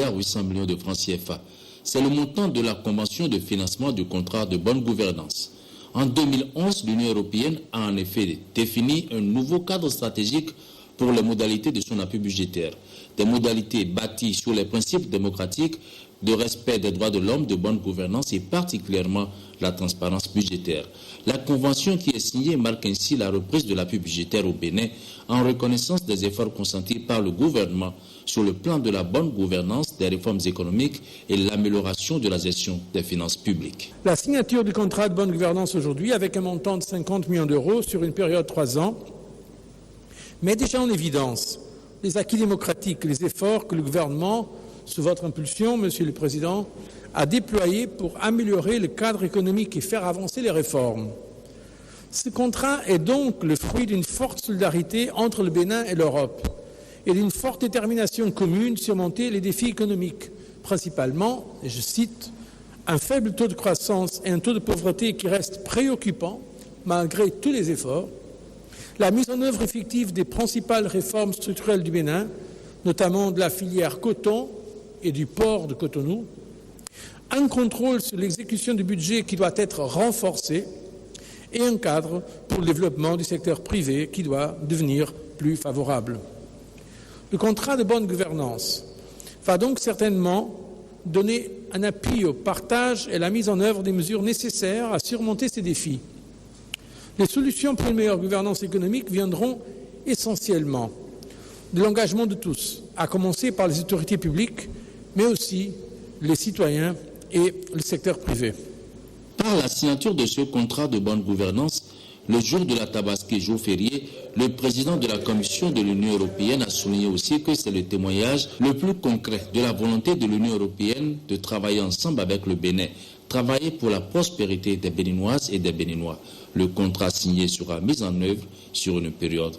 800 millions de francs CFA. C'est le montant de la convention de financement du contrat de bonne gouvernance. En 2011, l'Union européenne a en effet défini un nouveau cadre stratégique pour les modalités de son appui budgétaire. Des modalités bâties sur les principes démocratiques de respect des droits de l'homme, de bonne gouvernance et particulièrement la transparence budgétaire. La convention qui est signée marque ainsi la reprise de l'appui budgétaire au Bénin en reconnaissance des efforts consentis par le gouvernement sur le plan de la bonne gouvernance, des réformes économiques et l'amélioration de la gestion des finances publiques. La signature du contrat de bonne gouvernance aujourd'hui, avec un montant de 50 millions d'euros sur une période de 3 ans, met déjà en évidence les acquis démocratiques et les efforts que le gouvernement, sous votre impulsion, Monsieur le Président, a déployés pour améliorer le cadre économique et faire avancer les réformes. Ce contrat est donc le fruit d'une forte solidarité entre le Bénin et l'Europe et d'une forte détermination commune de surmonter les défis économiques, principalement, et je cite, un faible taux de croissance et un taux de pauvreté qui restent préoccupants malgré tous les efforts, la mise en œuvre effective des principales réformes structurelles du Bénin, notamment de la filière coton et du port de Cotonou, un contrôle sur l'exécution du budget qui doit être renforcé et un cadre pour le développement du secteur privé qui doit devenir plus favorable. Le contrat de bonne gouvernance va donc certainement donner un appui au partage et à la mise en œuvre des mesures nécessaires à surmonter ces défis. Les solutions pour une meilleure gouvernance économique viendront essentiellement de l'engagement de tous, à commencer par les autorités publiques, mais aussi les citoyens et le secteur privé. Par la signature de ce contrat de bonne gouvernance, le jour de la Tabaski, jour férié, le président de la Commission de l'Union européenne a souligné aussi que c'est le témoignage le plus concret de la volonté de l'Union européenne de travailler ensemble avec le Bénin, travailler pour la prospérité des Béninoises et des Béninois. Le contrat signé sera mis en œuvre sur une période